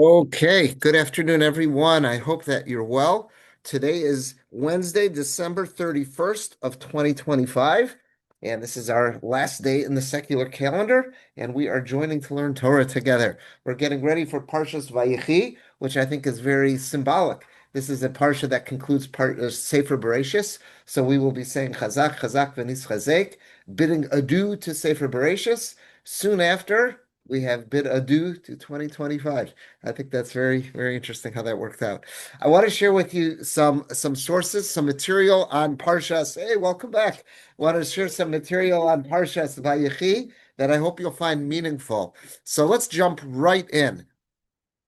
Okay, good afternoon, everyone. I hope that you're well. Today is Wednesday, December 31st of 2025, and this is our last day in the secular calendar, and we are joining to learn Torah together. We're getting ready for Parshas Vayechi, which I think is very symbolic. This is a parsha that concludes part of Sefer Bereshis, so we will be saying Chazak, Chazak, V'nis Chazek, bidding adieu to Sefer Bereshis. Soon after, we have bid adieu to 2025. I think that's very, very interesting how that worked out. I want to share with you some sources, some material on Parshas. Hey, welcome back. I want to share some material on Parshas Vayechi that I hope you'll find meaningful. So let's jump right in.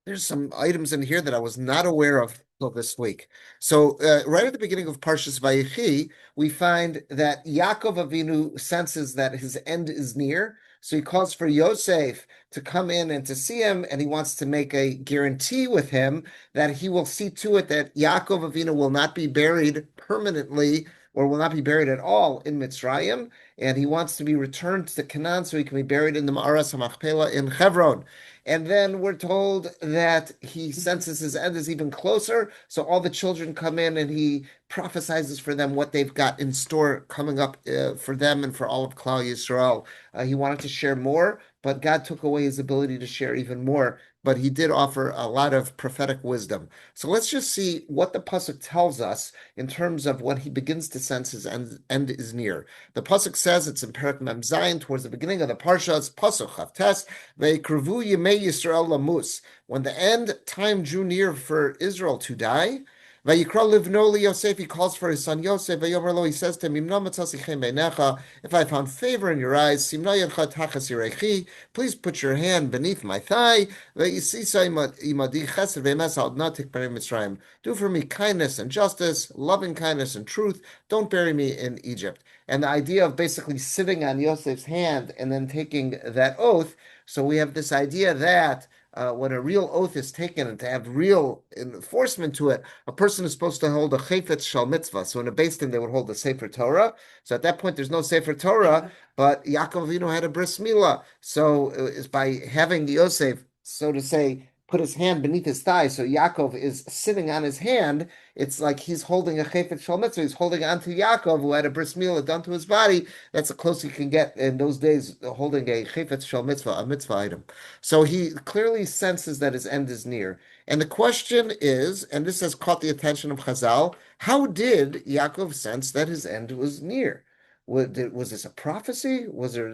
There's some items in here that I was not aware of till this week. So, right at the beginning of Parshas Vayechi, we find that Yaakov Avinu senses that his end is near. So he calls for Yosef to come in and to see him, and he wants to make a guarantee with him that he will see to it that Yaakov Avinu will not be buried permanently or will not be buried at all in Mitzrayim, and he wants to be returned to Canaan so he can be buried in the Ma'aras HaMachpelah in Hebron. And then we're told that he senses his end is even closer. So all the children come in and he prophesizes for them what they've got in store coming up for them and for all of Klal Yisrael. He wanted to share more, but God took away his ability to share even more. But he did offer a lot of prophetic wisdom. So let's just see what the pasuk tells us in terms of when he begins to sense his end is near. The pasuk says, it's in Perek Mem Zayin, towards the beginning of the parsha, it's pasuk Chavtes, Ve'ikrevu Yemei Yisrael lamus. When the end time drew near for Israel to die, Vayikra livno Yosef, he calls for his son Yosef. Vayomer lo, he says to him, Imna matzasichem beinecha, if I found favor in your eyes, Simna yadcha tachas yirechi, please put your hand beneath my thigh. Ve'yisisa imadi chesed ve'emes al not tikberi Mitzrayim. Do for me kindness and justice, loving kindness and truth. Don't bury me in Egypt. And the idea of basically sitting on Yosef's hand and then taking that oath. So we have this idea that when a real oath is taken and to have real enforcement to it, a person is supposed to hold a chayfetz shal mitzvah. So in a Beis Din, they would hold a Sefer Torah. So at that point, there's no Sefer Torah, but Yaakov Avinu had a bris milah. So it's by having Yosef, so to say, put his hand beneath his thigh. So Yaakov is sitting on his hand. It's like he's holding a chayfetz shal mitzvah. He's holding on to Yaakov, who had a bris milah done to his body. That's the closest you can get in those days, holding a chayfetz shal mitzvah, a mitzvah item. So he clearly senses that his end is near. And the question is, and this has caught the attention of Chazal, how did Yaakov sense that his end was near? Was this a prophecy?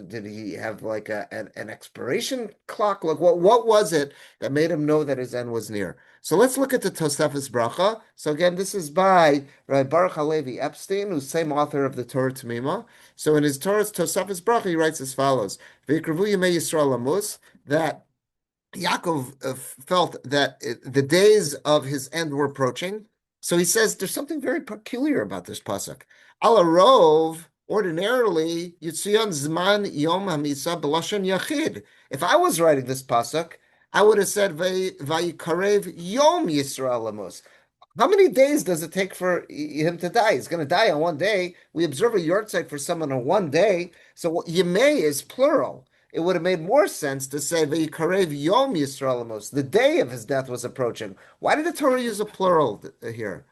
Did he have like an expiration clock? Like what was it that made him know that his end was near? So let's look at the Tosefes Bracha. So again, this is by Rabbi Baruch Halevi Epstein, who's same author of the Torah Tamima. So in his Torah's Tosefes Bracha, he writes as follows: V'yikravu Yemei Yisrael Lamus, that Yaakov felt that the days of his end were approaching. So he says there's something very peculiar about this pasuk. Alarov, ordinarily, Yitzion Zman Yom Hamisa B'Lashon Yachid. If I was writing this pasuk, I would have said Vayikarev Yom Yisrael Lamos. How many days does it take for him to die? He's going to die on one day. We observe a yahrzeit for someone on one day. So Yemei is plural. It would have made more sense to say Vayikarev Yom Yisrael Lamos. The day of his death was approaching. Why did the Torah use a plural here?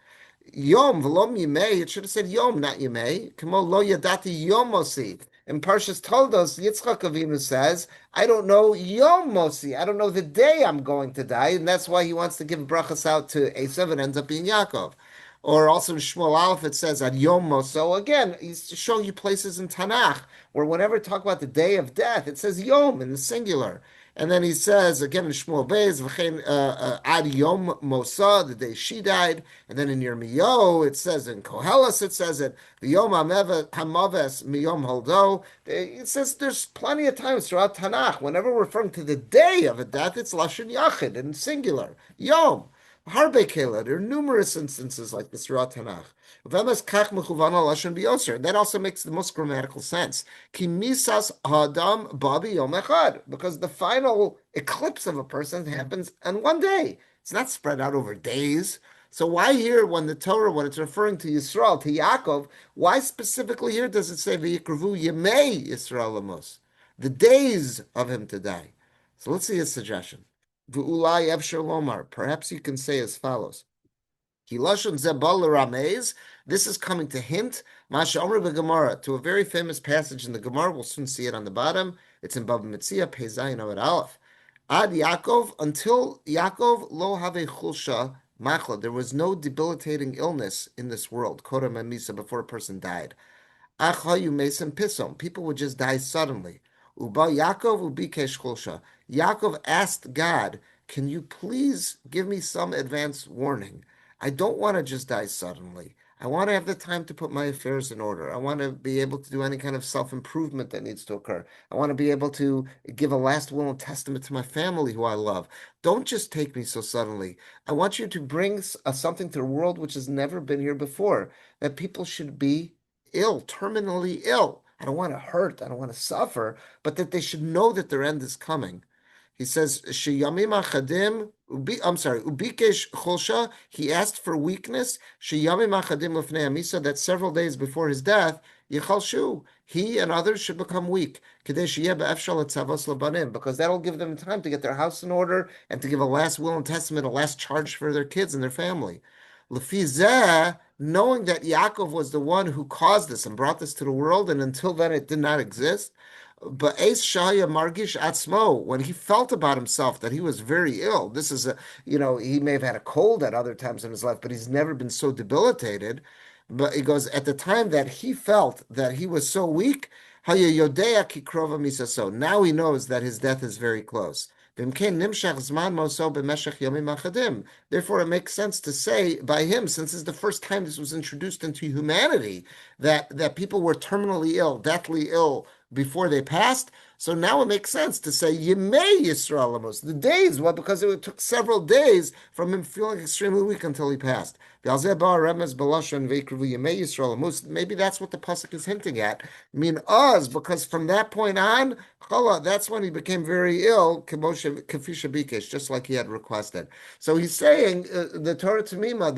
Yom v'lom Yimei. It should have said Yom, not Yimei. Kamo lo yadati Yom Mosi. And Parshas Toldos, Yitzchak Avinu says, I don't know Yom Mosi. I don't know the day I'm going to die. And that's why he wants to give brachas out to Esav and ends up being Yaakov. Or also in Shmuel Aleph, it says at Yom Moso. Again, he's showing you places in Tanakh where whenever talk about the day of death, it says Yom in the singular. And then he says, again in Shmuel Beis, Ad Yom Mosa, the day she died. And then in Yirmiyahu, it says, in Koheles, it says it, Yom Hamaves Miyom Holdo. It says there's plenty of times throughout Tanakh, whenever we're referring to the day of a death, it's Lashon Yachid in singular, Yom. Harbe Kela, there are numerous instances like this throughout Tanakh. That also makes the most grammatical sense. Because the final eclipse of a person happens on one day. It's not spread out over days. So why here, when the Torah, when it's referring to Yisrael, to Yaakov, why specifically here does it say V'yikrevu Yemei Yisrael Lamos? The days of him to die. So let's see his suggestion. V'ulai efshar lomar. Perhaps you can say as follows. Kilashon zebal ramez. This is coming to hint Masha Omer Gemara to a very famous passage in the Gemara. We'll soon see it on the bottom. It's in Bava Metzia, Pei Zayin Amud Aleph. Ad Yaakov, until Yaakov lo have chulsha machla. There was no debilitating illness in this world. Kodam Misa, before a person died. Achayu mesim pisom. People would just die suddenly. Uba Yaakov ubikesh chulsha. Yaakov asked God, "Can you please give me some advance warning? I don't want to just die suddenly. I want to have the time to put my affairs in order. I want to be able to do any kind of self-improvement that needs to occur. I want to be able to give a last will and testament to my family who I love. Don't just take me so suddenly. I want you to bring something to the world which has never been here before, that people should be ill, terminally ill. I don't want to hurt. I don't want to suffer, but that they should know that their end is coming." He says, "Sheyamim achadim." I'm sorry, ubikesh cholsha. He asked for weakness. Sheyamim achadim lefnei amisa. That several days before his death, yichalshu. He and others should become weak. Kedei sheyeh be'efshal etzavos lebanim, because that'll give them time to get their house in order and to give a last will and testament, a last charge for their kids and their family. Lefizeh, knowing that Yaakov was the one who caused this and brought this to the world, and until then it did not exist. But Ace Shaya Margish Atzmo, when he felt about himself that he was very ill, this is he may have had a cold at other times in his life, but he's never been so debilitated. But he goes, at the time that he felt that he was so weak, Haya Yodea Kikrova Misaso. Now he knows that his death is very close. Therefore, it makes sense to say by him, since it's the first time this was introduced into humanity, that people were terminally ill, deathly ill before they passed. So now it makes sense to say Yemei Yisrael Amos. The days, well, because it took several days from him feeling extremely weak until he passed. Maybe that's what the pasuk is hinting at. I mean, Oz, because from that point on, that's when he became very ill, just like he had requested. So he's saying the Torah Tamima,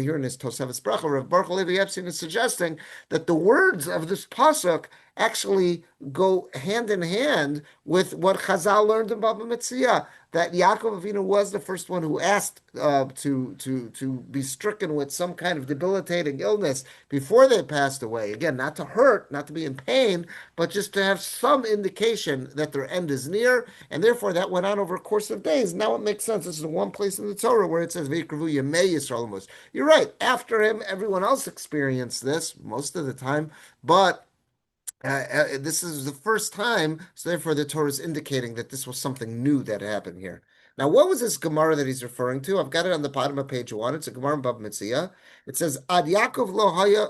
here in his Tosefes Bracha, Rav Baruch Levi Epstein is suggesting that the words of this pasuk actually go hand in hand with what Chazal learned in Bava Metzia, that Yaakov Avinu was the first one who asked to be stricken with some kind of debilitating illness before they passed away. Again, not to hurt, not to be in pain, but just to have some indication that their end is near, and therefore that went on over a course of days. Now it makes sense. This is the one place in the Torah where it says V'yikravu Yemei Yisrael Amos. You're right. After him, everyone else experienced this most of the time, but this is the first time, so therefore the Torah is indicating that this was something new that happened here. Now, what was this Gemara that he's referring to? I've got it on the bottom of page 1. It's a Gemara in Bava Metzia. It says, Ad Yaakov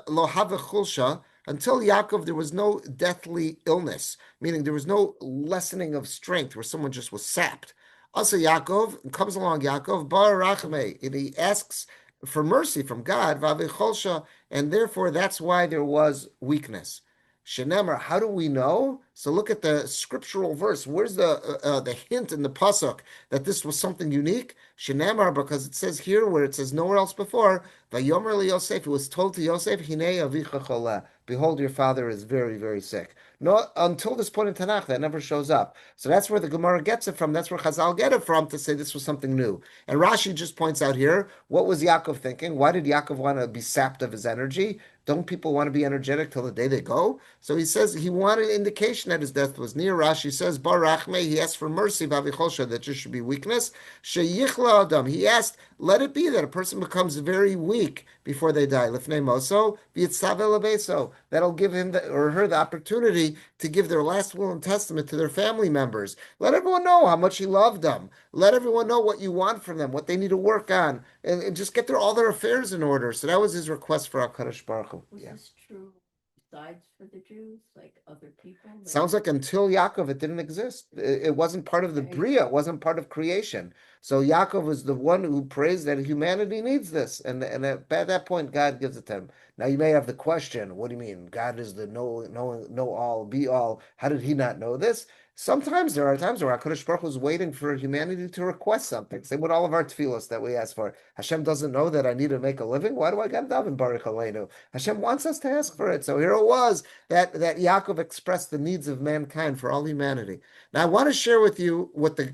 lo have chulsha. Until Yaakov, there was no deathly illness, meaning there was no lessening of strength where someone just was sapped. Also, Yaakov, comes along Yaakov, bar rachme, and he asks for mercy from God, vave chulsha, and therefore that's why there was weakness. Shenemar, how do we know? So look at the scriptural verse. Where's the hint in the pasuk that this was something unique? Shenemar, because it says here where it says nowhere else before. Vayomer li Yosef, it was told to Yosef, Hinei avicha cholah. Behold, your father is very, very sick. No, until this point in Tanakh, that never shows up. So that's where the Gemara gets it from. That's where Chazal get it from to say this was something new. And Rashi just points out here, what was Yaakov thinking? Why did Yaakov want to be sapped of his energy? Don't people want to be energetic till the day they go? So he says he wanted indication that his death was near. Rashi says, Bar Rachme, he asked for mercy, that there should be weakness. Sheyichla Adam, he asked, let it be that a person becomes very weak before they die. Lifnei Moso, v'yitzave lebeso. That'll give him or her the opportunity to give their last will and testament to their family members. Let everyone know how much he loved them. Let everyone know what you want from them, what they need to work on, and just get all their affairs in order. So that was his request for HaKadosh Baruch Hu. Was this true besides for the Jews, like other people? Sounds like until Yaakov, it didn't exist. It wasn't part of the Bria. It wasn't part of creation. So Yaakov is the one who prays that humanity needs this, and at that point, God gives it to him. Now you may have the question, what do you mean? God is the know all, be all. How did he not know this? Sometimes there are times where HaKadosh Baruch Hu is waiting for humanity to request something. Same with all of our tefillos that we ask for. Hashem doesn't know that I need to make a living. Why do I get daven Baruch Aleinu? Hashem wants us to ask for it. So here it was that Yaakov expressed the needs of mankind for all humanity. Now I want to share with you what the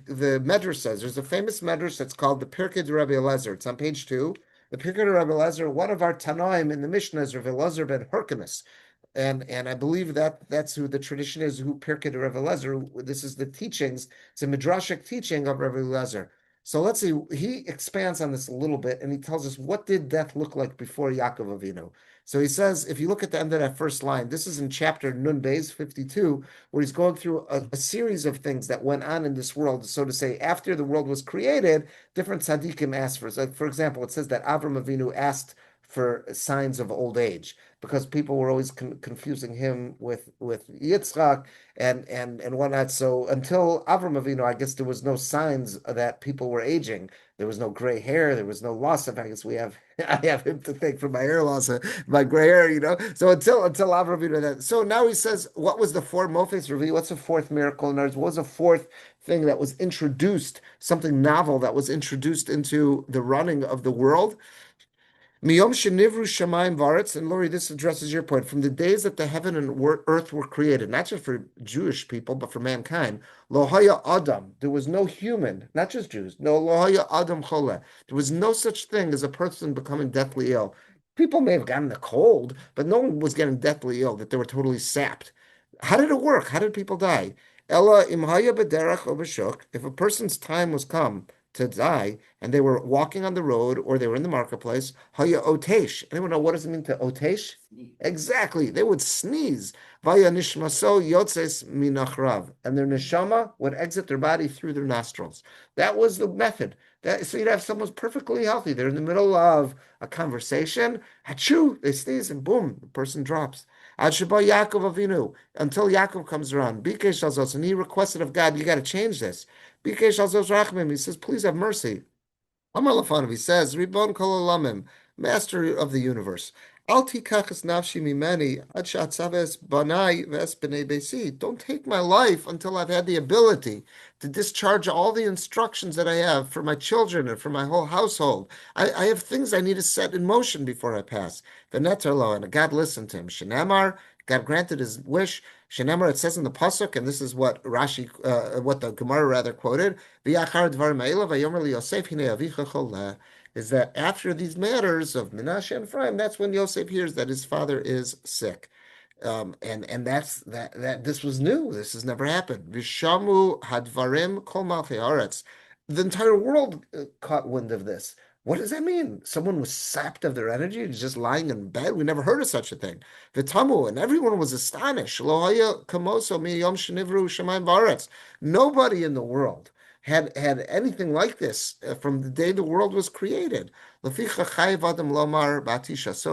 Medrash says. There's a famous Medrash that's called the Pirkei de Rabbi Elazar. It's on page 2. The Pirkei de Rabbi Elazar, one of our Tanoim in the Mishnah is Rabbi Elazar ben Hyrcanus. And I believe that that's who the tradition is, who Pirkei de Rabbi Elazar. This is the teachings. It's a midrashic teaching of Rabbi Elazar. So let's see. He expands on this a little bit, and he tells us what did death look like before Yaakov Avinu. So he says, if you look at the end of that first line, this is in chapter Nun Beis 52, where he's going through a series of things that went on in this world. So to say, after the world was created, different tzaddikim asked for. So for example, it says that Avram Avinu asked for signs of old age because people were always confusing him with Yitzchak and whatnot. So until Avram Avinu, I guess there was no signs that people were aging. There was no gray hair. There was no loss of. I guess I have him to thank for my hair loss, my gray hair. So until Avram Avinu, that. So now he says, what was the fourth Memphis review? What's the fourth miracle? In other words, what was the fourth thing that was introduced? Something novel that was introduced into the running of the world. Miyom shenivru shamayim varetz, and Lori, this addresses your point. From the days that the heaven and earth were created, not just for Jewish people, but for mankind, lo haya adam, there was no human, not just Jews, no lo haya adam chole. There was no such thing as a person becoming deathly ill. People may have gotten the cold, but no one was getting deathly ill, that they were totally sapped. How did it work? How did people die? Ella imhaya b'derach o b'shuk, if a person's time was come to die, and they were walking on the road or they were in the marketplace, haya otesh. Anyone know what does it mean to otesh? Exactly. They would sneeze. Vaya nishmaso yotzes minachrav. And their neshama would exit their body through their nostrils. That was the method. So you'd have someone's perfectly healthy. They're in the middle of a conversation. Achoo, they sneeze and boom, the person drops. Ad Sheba Yaakov Avinu, until Yaakov comes around. Bikesh Alzos, and he requested of God, you got to change this. Bikesh Alzos Rachmim, he says, please have mercy. Amar Lafanov, he says, Ribon Kol Olamim, master of the universe. Al tikachas nafshi mimeni ad shatzaves banai ves b'nei beisi. Don't take my life until I've had the ability to discharge all the instructions that I have for my children and for my whole household. I have things I need to set in motion before I pass. V'neterlo, and God listened to him. Shenamar, God granted his wish. Shenamar, it says in the pasuk, and this is what Rashi, what the Gemara rather quoted. V'yachar dvar me'ila v'yomer li Yosef hinei avicha choleh. Is that after these matters of Menashe and Ephraim, that's when Yosef hears that his father is sick. And that's that this was new. This has never happened. Vishamu hadvarim kol malchei haaretz. The entire world caught wind of this. What does that mean? Someone was sapped of their energy, just lying in bed. We never heard of such a thing. V'tamu, and everyone was astonished. Lo haya kamoso mi yom shenivru shamayim v'aretz. Nobody in the world had anything like this from the day the world was created. So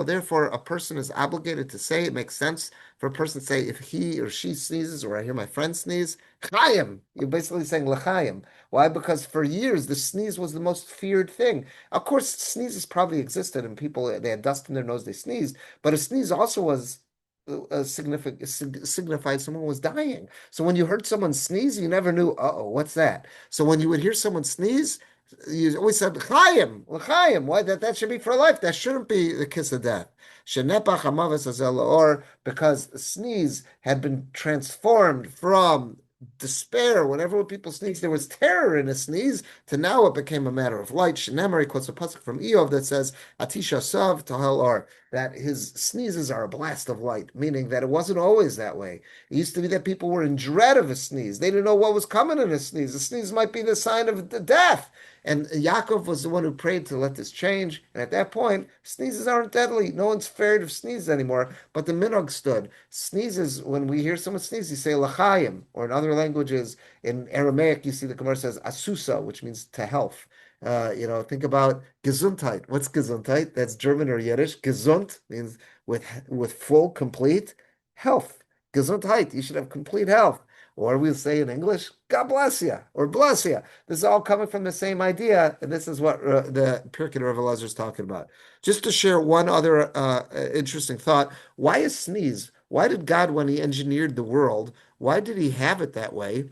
therefore, a person is obligated to say, it makes sense for a person to say, if he or she sneezes, or I hear my friend sneeze, chayim. You're basically saying l'chayim. Why? Because for years, the sneeze was the most feared thing. Of course, sneezes probably existed, and people, they had dust in their nose, they sneezed, but a sneeze also was signified someone was dying. So when you heard someone sneeze, you never knew, uh-oh, what's that? So when you would hear someone sneeze, you always said, l'chaim, l'chaim. Why? That should be for life. That shouldn't be the kiss of death. Shenepach hamavis hazel or because sneeze had been transformed from despair. Whenever people sneeze, there was terror in a sneeze, to now it became a matter of light. Shenemari quotes a pasuk from Eov that says, Atisha Sav Tahel Or, that his sneezes are a blast of light, meaning that it wasn't always that way. It used to be that people were in dread of a sneeze. They didn't know what was coming in a sneeze. A sneeze might be the sign of death. And Yaakov was the one who prayed to let this change. And at that point, sneezes aren't deadly. No one's afraid of sneezes anymore. But the minog stood. Sneezes, when we hear someone sneeze, you say l'chaim. Or in other languages, in Aramaic, you see the Gemara says asusa, which means to health. Think about Gesundheit. What's Gesundheit? That's German or Yiddish. Gesund means with full, complete health. Gesundheit. You should have complete health. Or we'll say in English, God bless you, or bless you. This is all coming from the same idea, and this is what the Pirkei Rav Elazar is talking about. Just to share one other interesting thought, why a sneeze? Why did God, when he engineered the world, why did he have it that way?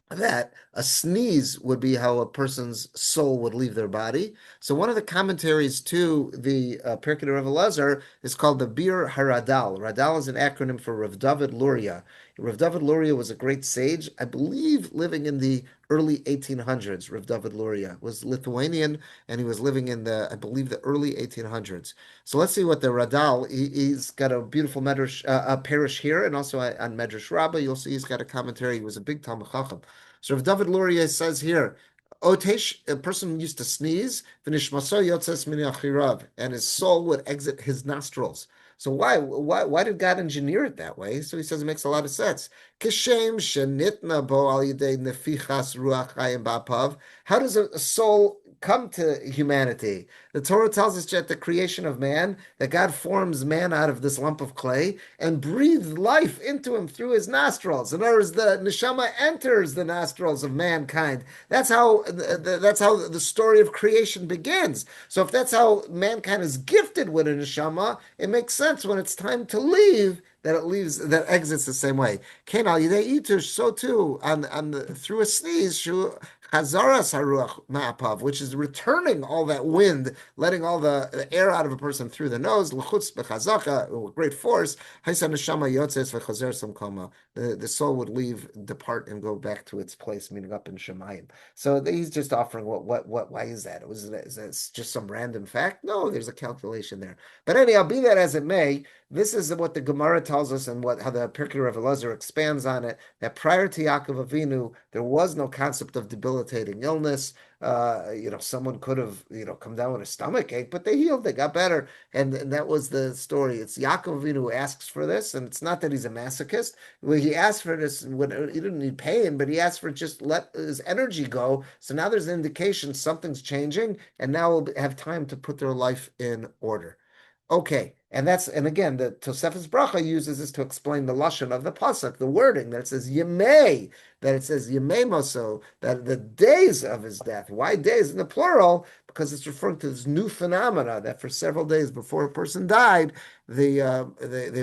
That a sneeze would be how a person's soul would leave their body. So one of the commentaries to the Pirkei Rav Elazar is called the Bir Haradal. Radal is an acronym for Rav David Luria. Rav David Luria was a great sage, I believe, living in the early 1800s. Rav David Luria was Lithuanian, and he was living in the, I believe, the early 1800s. So let's see what the Radal. He's got a beautiful medrash, parish here, and also on Medrash Rabbah. You'll see he's got a commentary. He was a big Talmud Chacham. So if David Luria says here, Otesh, a person used to sneeze, v'nishmaso yotzes min achirav, and his soul would exit his nostrils. So why did God engineer it that way? So he says it makes a lot of sense. Kishem shenitna bo al yidei nefichas ruach chayim ba'apav. How does a soul come to humanity? The Torah tells us at the creation of man that God forms man out of this lump of clay and breathes life into him through his nostrils. In other words, the neshama enters the nostrils of mankind. That's how the story of creation begins. So if that's how mankind is gifted with a neshama, it makes sense when it's time to leave that it leaves that exits the same way. Kenal yidei so too on through a sneeze, Chazaras haruach ma'apav, which is returning all that wind, letting all the air out of a person through the nose, l'chutz b'chazaka, with great force, haisa neshama yotzes v'chazer samkoma. The soul would leave, depart, and go back to its place, meaning up in Shemayim. So he's just offering why is that? Is that just some random fact? No, there's a calculation there. But anyhow, be that as it may, this is what the Gemara tells us, and how the Pirkei Rav Elazar expands on it. That prior to Yaakov Avinu, there was no concept of debilitating illness. Someone could have, come down with a stomach ache, but they healed, they got better, and that was the story. It's Yaakov Avinu who asks for this, and it's not that he's a masochist. Well, he asked for this when he didn't need pain, but he asked for just let his energy go. So now there's an indication something's changing, and now we'll have time to put their life in order. Okay, and again, the Tosefes Bracha uses this to explain the lashon of the pasuk, the wording that it says Yemei, that it says Yemei Moso, that the days of his death. Why days in the plural? Because it's referring to this new phenomena that for several days before a person died, they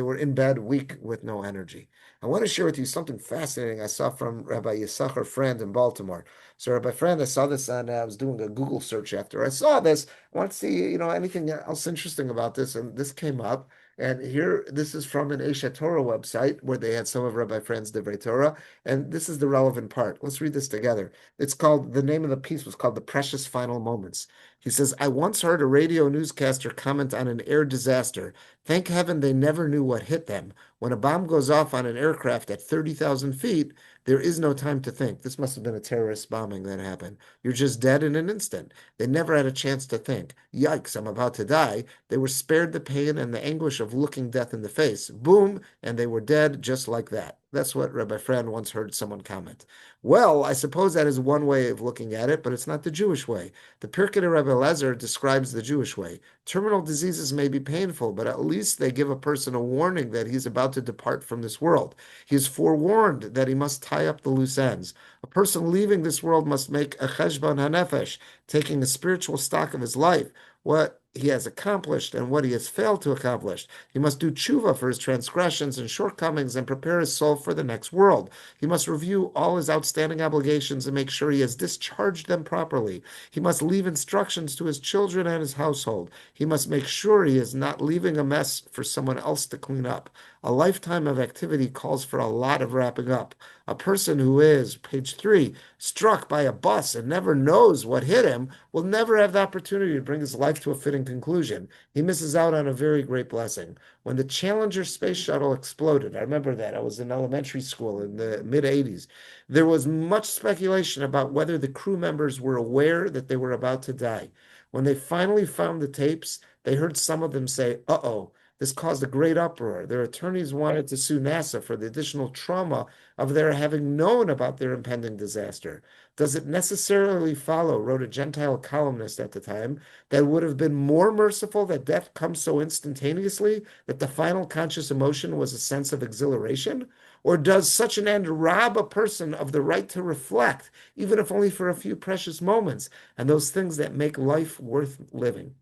were in bed, weak, with no energy. I want to share with you something fascinating I saw from Rabbi Yisachar Friend in Baltimore. So Rabbi Friend, I saw this on, I was doing a Google search after I saw this. I want to see, anything else interesting about this, and this came up. And here, this is from an Eshet Torah website where they had some of Rabbi Friend's Divrei Torah, and this is the relevant part. Let's read this together. The name of the piece was called The Precious Final Moments. He says, I once heard a radio newscaster comment on an air disaster. Thank heaven they never knew what hit them. When a bomb goes off on an aircraft at 30,000 feet, there is no time to think. This must have been a terrorist bombing that happened. You're just dead in an instant. They never had a chance to think. Yikes, I'm about to die. They were spared the pain and the anguish of looking death in the face. Boom, and they were dead just like that. That's what Rabbi Friend once heard someone comment. Well, I suppose that is one way of looking at it, but it's not the Jewish way. The Pirkei Rabbi Elazar describes the Jewish way. Terminal diseases may be painful, but at least they give a person a warning that he's about to depart from this world. He is forewarned that he must tie up the loose ends. A person leaving this world must make a cheshbon hanefesh, taking a spiritual stock of his life, what he has accomplished and what he has failed to accomplish. He must do tshuva for his transgressions and shortcomings and prepare his soul for the next world. He must review all his outstanding obligations and make sure he has discharged them properly. He must leave instructions to his children and his household. He must make sure he is not leaving a mess for someone else to clean up. A lifetime of activity calls for a lot of wrapping up. A person who is, page 3, struck by a bus and never knows what hit him will never have the opportunity to bring his life to a fitting conclusion. He misses out on a very great blessing. When the Challenger space shuttle exploded, I remember that. I was in elementary school in the mid-'80s. There was much speculation about whether the crew members were aware that they were about to die. When they finally found the tapes, they heard some of them say, uh-oh. This caused a great uproar. Their attorneys wanted to sue NASA for the additional trauma of their having known about their impending disaster. Does it necessarily follow, wrote a Gentile columnist at the time, that it would have been more merciful that death comes so instantaneously that the final conscious emotion was a sense of exhilaration? Or does such an end rob a person of the right to reflect, even if only for a few precious moments, and those things that make life worth living?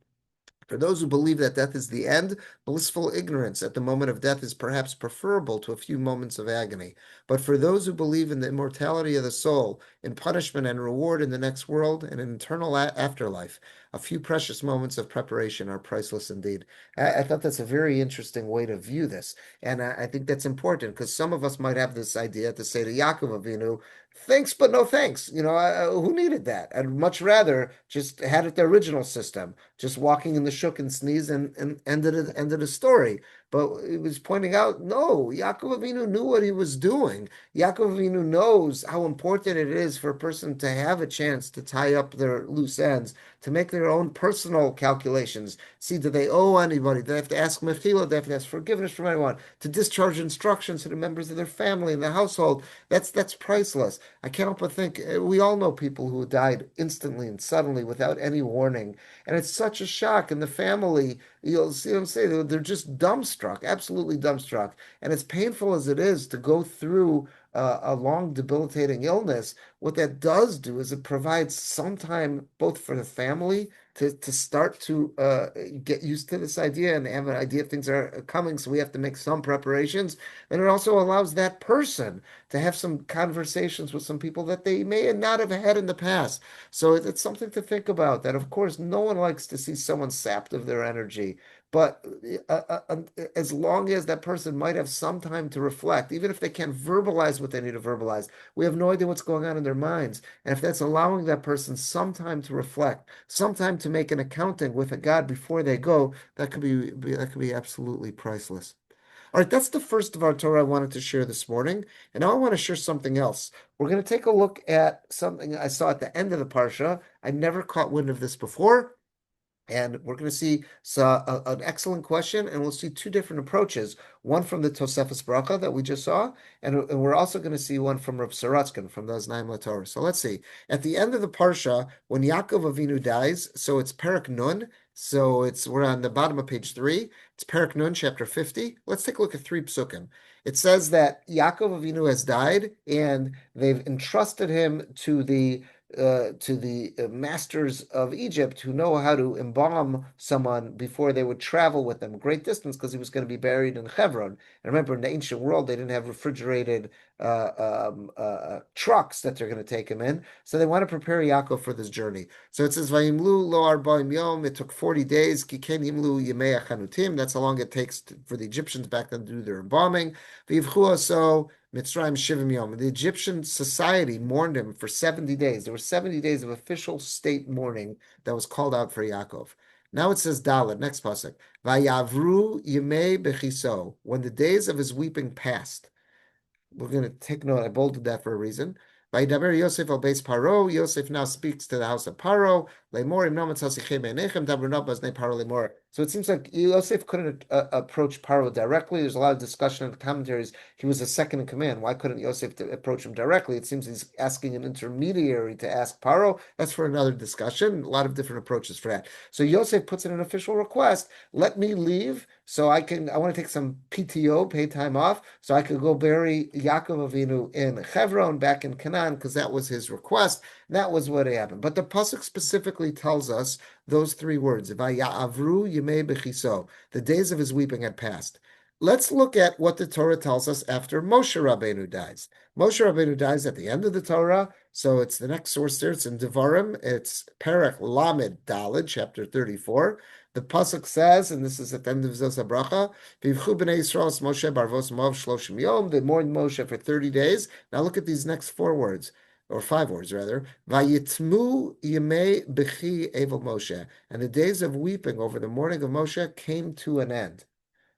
For those who believe that death is the end, blissful ignorance at the moment of death is perhaps preferable to a few moments of agony. But for those who believe in the immortality of the soul, in punishment and reward in the next world, and an eternal afterlife, a few precious moments of preparation are priceless indeed. I thought that's a very interesting way to view this. And I think that's important because some of us might have this idea to say to Yaakov Avinu, thanks, but no thanks. Who needed that? I'd much rather just had it the original system, just walking in the shuk and sneeze and ended the story. But he was pointing out, no, Yaakov Avinu knew what he was doing. Yaakov Avinu knows how important it is for a person to have a chance to tie up their loose ends, to make their own personal calculations. See, do they owe anybody? Do they have to ask mechila? Do they have to ask forgiveness from anyone? To discharge instructions to the members of their family and the household? That's priceless. I can't help but think we all know people who died instantly and suddenly without any warning, and it's such a shock. And the family, you'll see them say they're just dumbstruck, absolutely dumbstruck. And as painful as it is to go through a long debilitating illness, what that does do is it provides some time both for the family to start to get used to this idea and have an idea things are coming, so we have to make some preparations. And it also allows that person to have some conversations with some people that they may not have had in the past. So it's something to think about that, of course, no one likes to see someone sapped of their energy. But as long as that person might have some time to reflect, even if they can't verbalize what they need to verbalize, we have no idea what's going on in their minds. And if that's allowing that person some time to reflect, some time to make an accounting with a God before they go, that could be absolutely priceless. All right, that's the first of our Torah I wanted to share this morning. And now I want to share something else. We're going to take a look at something I saw at the end of the Parsha. I never caught wind of this before. And we're going to see an excellent question, and we'll see two different approaches. One from the Tosefes Bracha that we just saw, and we're also going to see one from Rav Saratskin from the Oznaim LaTorah. So let's see. At the end of the Parsha, when Yaakov Avinu dies, so it's Perek Nun, so we're on the bottom of page 3. It's Perek Nun, chapter 50. Let's take a look at 3 psukim. It says that Yaakov Avinu has died, and they've entrusted him to the masters of Egypt who know how to embalm someone before they would travel with them a great distance because he was going to be buried in Hebron. And remember, in the ancient world, they didn't have refrigerated trucks that they're going to take him in. So they want to prepare Yaakov for this journey. So it says, Vayimlu lo arba'im yom. It took 40 days. Kiken yimlu yemei chanutim. That's how long it takes for the Egyptians back then to do their embalming. V'yivchu so Mitzrayim Shivim Yom. The Egyptian society mourned him for 70 days. There were 70 days of official state mourning that was called out for Yaakov. Now it says Dalet, next pasuk. Vayavru Yemei Bechiso. When the days of his weeping passed. We're going to take note. I bolded that for a reason. Vayidaber Yosef al beis Paro. Yosef now speaks to the house of Paro. Lemor imnom etzasichem beinechem dabrunot baznei Paro lemor. So it seems like Yosef couldn't approach Paro directly. There's a lot of discussion in the commentaries. He was a second in command. Why couldn't Yosef approach him directly? It seems he's asking an intermediary to ask Paro. That's for another discussion. A lot of different approaches for that. So Yosef puts in an official request. Let me leave so I want to take some PTO, paid time off, so I could go bury Yaakov Avinu in Hebron, back in Canaan, because that was his request. That was what happened. But the pasuk specifically tells us those 3 words, Vayavru Yemei Bechiso. The days of his weeping had passed. Let's look at what the Torah tells us after Moshe Rabbeinu dies. Moshe Rabbeinu dies at the end of the Torah, so it's the next source there. It's in Devarim. It's Perek Lamed Daled, chapter 34. The pasuk says, and this is at the end of Zos HaBracha, Vivchu b'nei Yisrael es Moshe barvos mov shloshim yom. They mourned Moshe for 30 days. Now look at these next 4 words, or 5 words rather. Vayitmu yemei b'chi evel Moshe. And the days of weeping over the mourning of Moshe came to an end.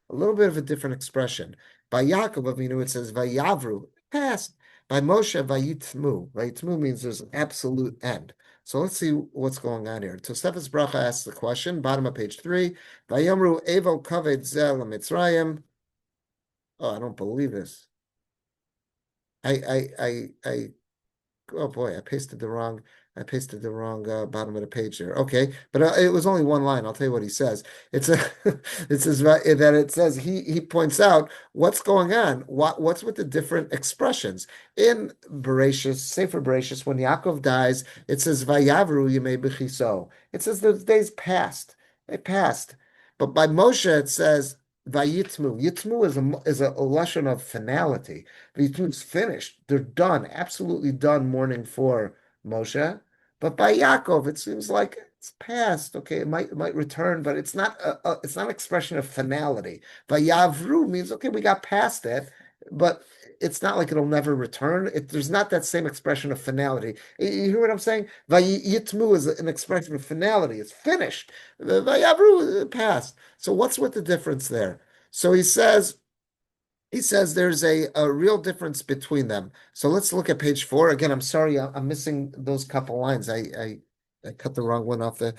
A little bit of a different expression. By Yaakov Avinu, it says Vayavru, past. By Moshe, Vayitmu. Vayitmu means there's an absolute end. So let's see what's going on here. Tosefes Bracha asks the question, bottom of page 3. Vayamru Evo Kaved Zel Mitzrayim. Oh, I don't believe this. Oh boy, I pasted the wrong. I pasted the wrong bottom of the page there. Okay, but it was only one line. I'll tell you what he says. It's a, it says that it says he points out what's going on. What's with the different expressions in Bereshis, Sefer Bereshis, when Yaakov dies, it says Vayavru Yemei Bechiso. It says those days passed. They passed. But by Moshe it says Vayitmu. Yitmu is a lashon of finality. Vayitmu is finished. They're done. Absolutely done mourning for Moshe. But by Yaakov, it seems like it's past. Okay, it might return, but it's not an expression of finality. Vayavru means okay, we got past it, but it's not like it'll never return. There's not that same expression of finality. You hear what I'm saying? Vayitmu is an expression of finality. It's finished. Vayavru passed. So what's with the difference there? So he says there's a real difference between them. So let's look at page 4. Again, I'm sorry, I'm missing those couple lines. I cut the wrong one off the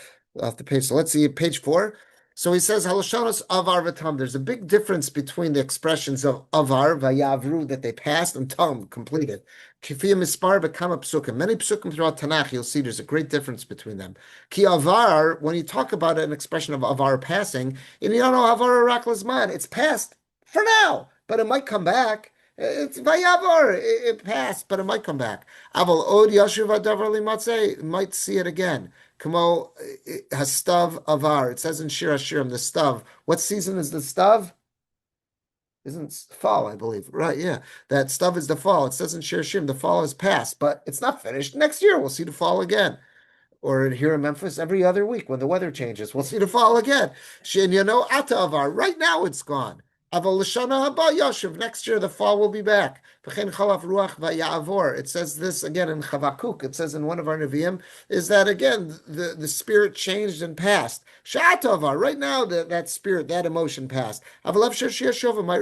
page. So let's see page 4. So he says Haloshanos avar v'tam. There's a big difference between the expressions of avar vayavru that they passed and tam completed. Kifiyah mispar bekama psukim. Many psukim throughout Tanakh, you'll see there's a great difference between them. Ki avar, when you talk about an expression of avar passing, and you don't know avar rak lazman, it's past for now, but it might come back. It's vayavor. It passed, but it might come back. Aval od yashuv adavar limatzeh. Might see it again. Kamo hastav avar. It says in Shir Hashirim, the stav. What season is the stav? Isn't fall, I believe. Right, yeah. That stav is the fall. It says in Shir Hashirim, the fall is past, but it's not finished. Next year, we'll see the fall again. Or here in Memphis, every other week when the weather changes, we'll see the fall again. Shin, ata avar. Right now, it's gone. Aval l'shana haba yashiv. Next year, the fall will be back. V'chein chalaf ruach vayavor. It says this again in Chavakuk. It says in one of our Nevi'im, is that again, the spirit changed and passed. Sha'ata avar. Right now, that spirit, that emotion passed. Avalav sheshiyashova might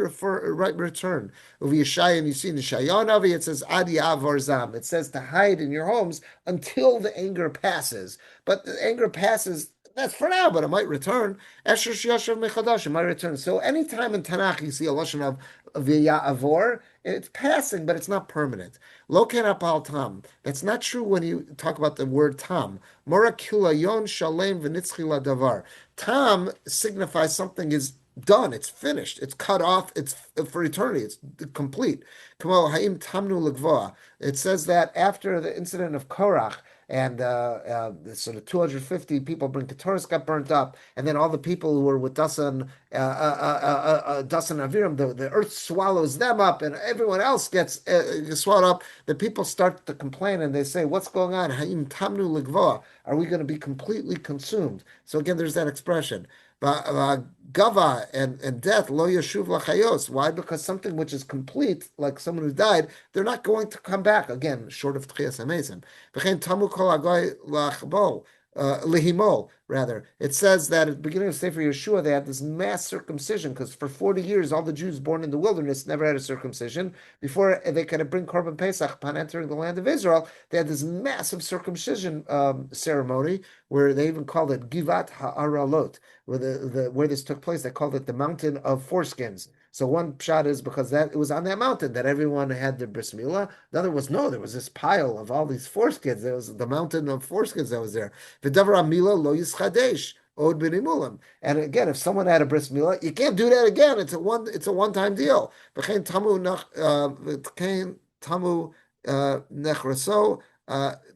return. Uv'yishai, and you see in the Shayonavi, it says adi avor zam. It says to hide in your homes until the anger passes. But the anger passes, that's for now, but it might return. Esher Shiyashav Mechadash, it might return. So anytime in Tanakh you see a lashon of V'ya'avor, it's passing, but it's not permanent. Lo ken apal tam. That's not true when you talk about the word tam. Mora kilayon shalem v'nitzchi ladavar. Tam signifies something is done, it's finished, it's cut off, it's for eternity, it's complete. Kamo ha'im tamnu l'gvoa. It says that after the incident of Korach, and so the 250 people bring Keturah got burnt up, and then all the people who were with Dasan, Dasan Aviram, the earth swallows them up, and everyone else gets swallowed up. The people start to complain, and they say, "What's going on? Ha'im tamnu l'gvoa? Are we going to be completely consumed?" So again, there's that expression. Gava and death, lo yeshuv lachayos. Why? Because something which is complete, like someone who died, they're not going to come back again, short of tchias amazim. V'chein tamu kol agoy lachbo. Lihimo, rather. It says that at the beginning of Sefer Yeshua, they had this mass circumcision because for 40 years, all the Jews born in the wilderness never had a circumcision. Before they could bring Korban Pesach upon entering the land of Israel, they had this massive circumcision ceremony where they even called it Givat Ha'aralot, where this took place. They called it the mountain of foreskins. So one pshat is because that it was on that mountain that everyone had their bris milah. The other was no, there was this pile of all these foreskins. There was the mountain of foreskins that was there. V'davar milah lo yischadesh od b'nimulim. And again, if someone had a bris milah, you can't do that again. It's a one-time deal. V'chein tamu nechraso.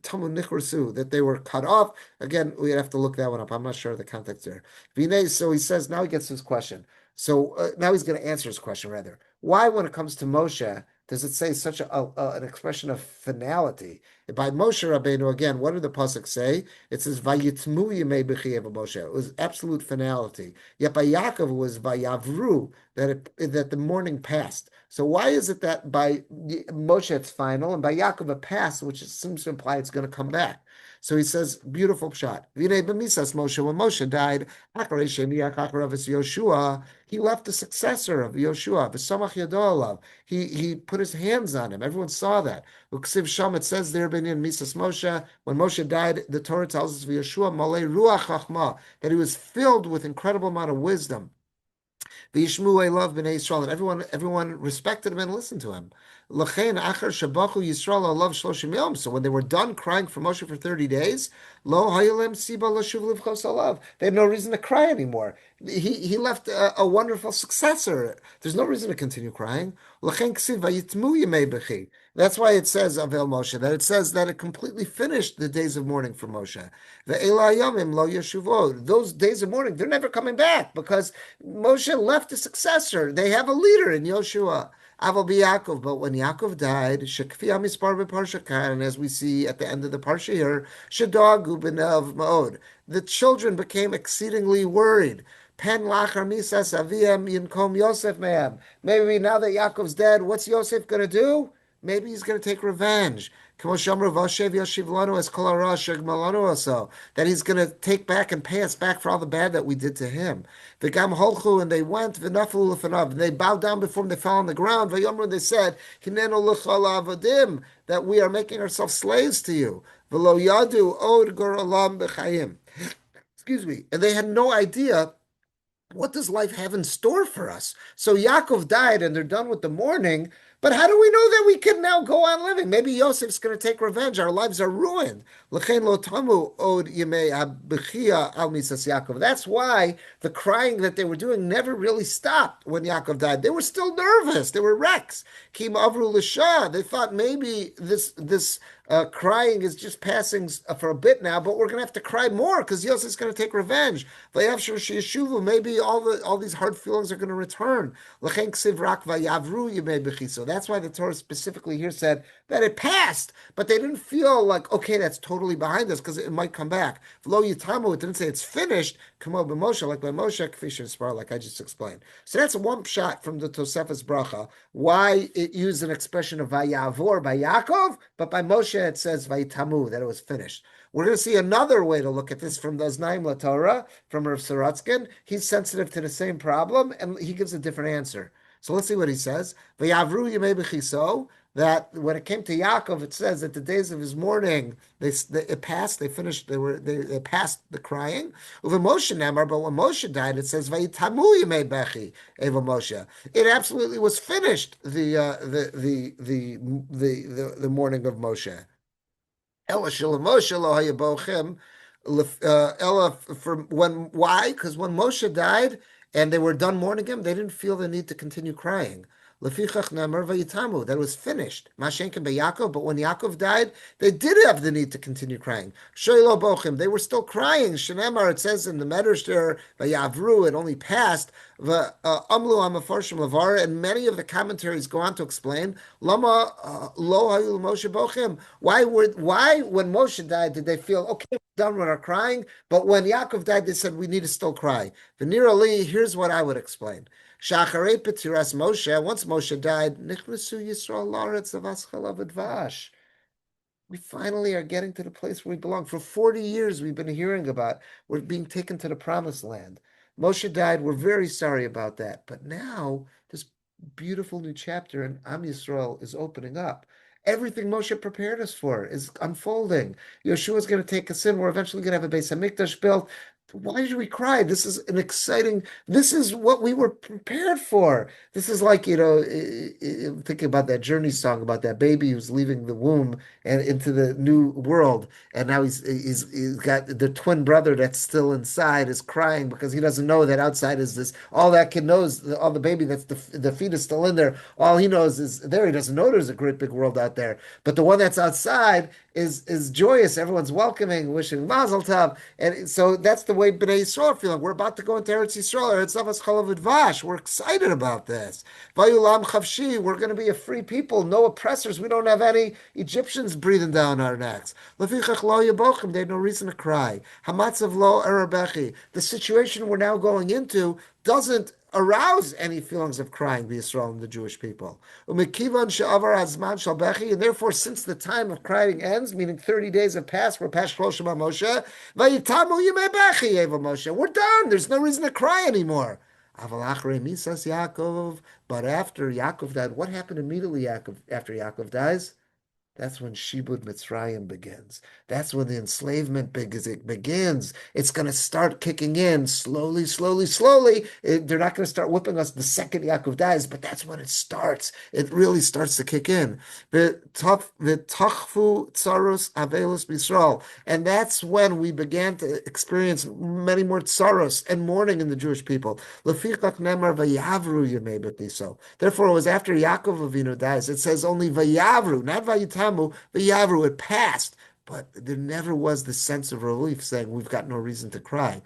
Tamu nichrasu, that they were cut off. Again, we'd have to look that one up. I'm not sure of the context there. So he says, now he gets his question. So now he's going to answer his question, rather. Why, when it comes to Moshe, does it say such an expression of finality? By Moshe Rabbeinu, again, what did the pasuk say? It says, "Vayitmu yemei b'chiev Moshe." It was absolute finality. Yet by Yaakov it was vayavru, that the mourning passed. So why is it that by Moshe it's final and by Yaakov it passed, which seems to imply it's going to come back? So he says, beautiful shot. V'nei b'misas Moshe, when Moshe died, Acharei shemiach acharav Yoshua, he left a successor of Yoshua, v'samach yado alav. He put his hands on him. Everyone saw that. Uksiv Sham, it says there, Benyan Misas Moshe, when Moshe died, the Torah tells us Yeshua Malay Ruach Chachma, that he was filled with incredible amount of wisdom. V'yishmu love b'nei Yisrael, and everyone respected him and listened to him. L'chein achar shabachu Yisrael alav shloshim yom. So when they were done crying for Moshe for 30 days, lo hayalem siba lashuv livchos alav. They had no reason to cry anymore. He left a wonderful successor. There's no reason to continue crying. L'chein ksiv vayitmu yemei bechi. That's why it says Avel Moshe, that it says that it completely finished the days of mourning for Moshe. Ve'ela yamim lo yeshuvot. Those days of mourning, they're never coming back because Moshe left a successor. They have a leader in Yoshua. Aval Yaakov, but when Yaakov died, Shekfi Amispar b'Parsha Kan, and as we see at the end of the Parsha here, Shedagu b'Nev Ma'od. The children became exceedingly worried. Pen lachar misas aviyam yinkom Yosef me'am. Maybe now that Yaakov's dead, what's Yosef going to do? Maybe he's going to take revenge. That he's going to take back and pay us back for all the bad that we did to him. V'gam holchu, and they went, v'naflu l'fanav, and they bowed down before him, they fell on the ground. V'yomru, they said, Hinenu l'chol avadim, that we are making ourselves slaves to you. V'lo yadu od gorolam b'chayim. Excuse me. And they had no idea what does life have in store for us. So Yaakov died, and they're done with the mourning. But how do we know that we can now go on living? Maybe Yosef's going to take revenge. Our lives are ruined. L'chein lo tamu od yemei habechia al misas Yaakov. That's why the crying that they were doing never really stopped when Yaakov died. They were still nervous. They were wrecks. Kim avru l'shah. They thought maybe this crying is just passing for a bit now, but we're going to have to cry more because Yosef's going to take revenge. Maybe all these hard feelings are going to return. So that's why the Torah specifically here said that it passed, but they didn't feel like, okay, that's totally behind us because it might come back. V'lo yitamu, it didn't say it's finished. Kamo b'Moshe, like by Moshe, k'fi shespar, like I just explained. So that's one shot from the Tosefes Bracha. Why it used an expression of vayavor by Yaakov, but by Moshe it says vayitamu, that it was finished. We're going to see another way to look at this from the Znaim LaTorah, from Rav Sorotzkin. He's sensitive to the same problem, and he gives a different answer. So let's see what he says. V'yavru yemei b'chiso, that when it came to Yaakov, it says that the days of his mourning, it passed, they finished, they passed the crying. Uva Moshe Nemar, but when Moshe died, it says vayitamu yemei bechi eva Moshe. It absolutely was finished, the mourning of Moshe. Ella Moshe lo hayabochem. Ella, for when, why? Because when Moshe died and they were done mourning him, they didn't feel the need to continue crying. Lefichach nemar vayitamu, that was finished. Mashenkin by Yaakov, but when Yaakov died, they did have the need to continue crying. Shoylo bochim, they were still crying. Shenemar, it says in the Medrash there, vayavru, it only passed. Amlu amafarshim lavara, and many of the commentaries go on to explain lama lo hayu Moshe bochim. Why when Moshe died did they feel okay, we're done with our crying? But when Yaakov died, they said we need to still cry. V'nir ali, here's what I would explain. Shacharei Petiras Moshe, once Moshe died, Nichnasu Yisrael Laretz of Aschalav Advash. We finally are getting to the place where we belong. For 40 years, we've been hearing about we're being taken to the promised land. Moshe died. We're very sorry about that. But now, this beautiful new chapter in Am Yisrael is opening up. Everything Moshe prepared us for is unfolding. Yeshua is going to take us in. We're eventually going to have a Beis Hamikdash built. Why should we cry? This is an exciting, this is what we were prepared for. This is like, thinking about that Journey song about that baby who's leaving the womb and into the new world. And now he's got the twin brother that's still inside is crying because he doesn't know that outside is this, all that kid knows, all the baby that's the fetus still in there. All he knows is there. He doesn't know there's a great big world out there. But the one that's outside is joyous. Everyone's welcoming, wishing Mazel Tov. And so that's the way Bnei Yisrael are feeling. We're about to go into Eretz Yisrael. Eretz Avos Chalav Advash. We're excited about this. Vayulam Chavshi. We're going to be a free people. No oppressors. We don't have any Egyptians breathing down our necks. Lefichach lo yabochim. They had no reason to cry. Hamatzav lo erabechi. The situation we're now going into doesn't arouse any feelings of crying, the Yisrael and the Jewish people. And therefore, since the time of crying ends, meaning 30 days have passed, we're past Moshe, we're done. There's no reason to cry anymore. But after Yaakov died, what happened immediately after Yaakov dies? That's when Shibud Mitzrayim begins. That's when the enslavement begins. It's going to start kicking in slowly, slowly, slowly. They're not going to start whipping us the second Yaakov dies, but that's when it starts. It really starts to kick in. V'tachfu tsaros avelus B'Yisrael. And that's when we began to experience many more tsaros and mourning in the Jewish people. Lefichach nemar vayavru yemei b'Yisrael. Therefore, it was after Yaakov Avinu dies. It says only vayavru, not vayitamu, vayavru. It passed, but there never was the sense of relief, saying we've got no reason to cry.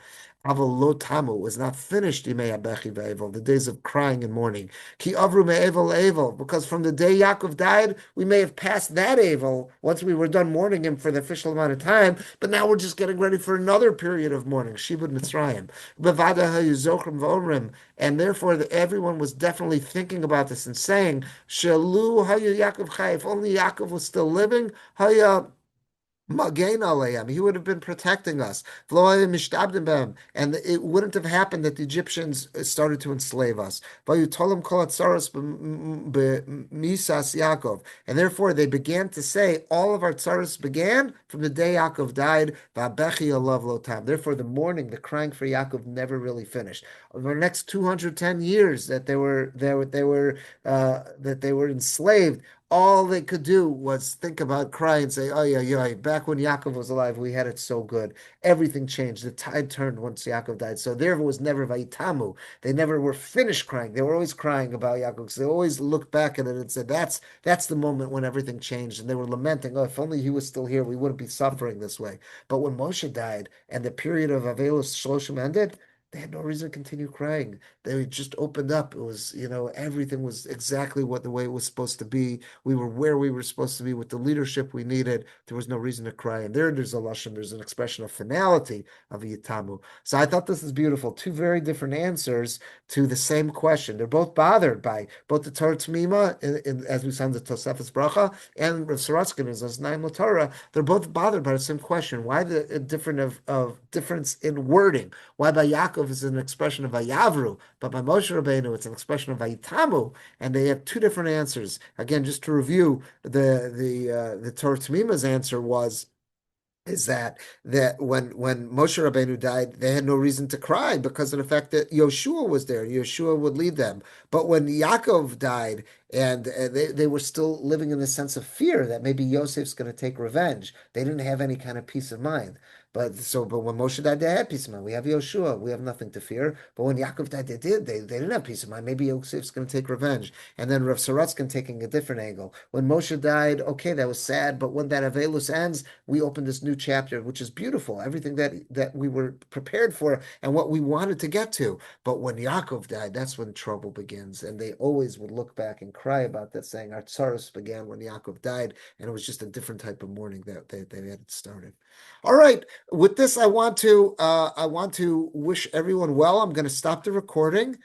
Aval lo tamu was not finished. Yimei abechi ve'evel, the days of crying and mourning. Ki avru me'evel evel, because from the day Yaakov died, we may have passed that evel once we were done mourning him for the official amount of time. But now we're just getting ready for another period of mourning. Shibud Mitzrayim, bevada hayuzochrim v'omrim, and therefore everyone was definitely thinking about this and saying, "Shalu haya Yaakov chai." If only Yaakov was still living, haya Magain aleim, he would have been protecting us. V'lo mishtabdim b'hem, and it wouldn't have happened that the Egyptians started to enslave us. Vayutolim kol hatzaros b'misas Yaakov, and therefore they began to say all of our tzaros began from the day Yaakov died. Va'bechi alav lo tam. Therefore, the mourning, the crying for Yaakov, never really finished. Over the next 210 years that they were enslaved, all they could do was think about cry and say, "Oh yeah, yeah." Back when Yaakov was alive, we had it so good. Everything changed. The tide turned once Yaakov died. So there was never Vayitamu. They never were finished crying. They were always crying about Yaakov because they always looked back at it and said, "That's the moment when everything changed." And they were lamenting, "Oh, if only he was still here, we wouldn't be suffering this way." But when Moshe died and the period of Avelus Shloshim ended, they had no reason to continue crying. They just opened up. It was, everything was exactly what the way it was supposed to be. We were where we were supposed to be with the leadership we needed. There was no reason to cry. And there's a lashon, there's an expression of finality of Yitamu. So I thought this is beautiful. Two very different answers to the same question. They're both bothered by both the Torah Tamima, as we saw in the Tosefes Bracha, and Rav Sorotzkin is Naim Torah. They're both bothered by the same question. Why the difference in wording? Why by Yaakov is an expression of Vayavru, but by Moshe Rabbeinu it's an expression of Vayitamu, and they have two different answers. Again, just to review, the Torah Tamima's answer is that when Moshe Rabbeinu died, they had no reason to cry because of the fact that Yoshua was there. Yoshua would lead them. But when Yaakov died, and they were still living in the sense of fear that maybe Yosef's going to take revenge, they didn't have any kind of peace of mind. But when Moshe died, they had peace of mind. We have Yoshua, we have nothing to fear. But when Yaakov died, they did. They didn't have peace of mind. Maybe Yosef's going to take revenge. And then Rav Sorotzkin taking a different angle. When Moshe died, okay, that was sad. But when that Avelus ends, we open this new chapter, which is beautiful. Everything that we were prepared for and what we wanted to get to. But when Yaakov died, that's when trouble begins. And they always would look back and cry about that, saying our tsaros began when Yaakov died, and it was just a different type of mourning that they had started. All right. With this, I want to wish everyone well. I'm going to stop the recording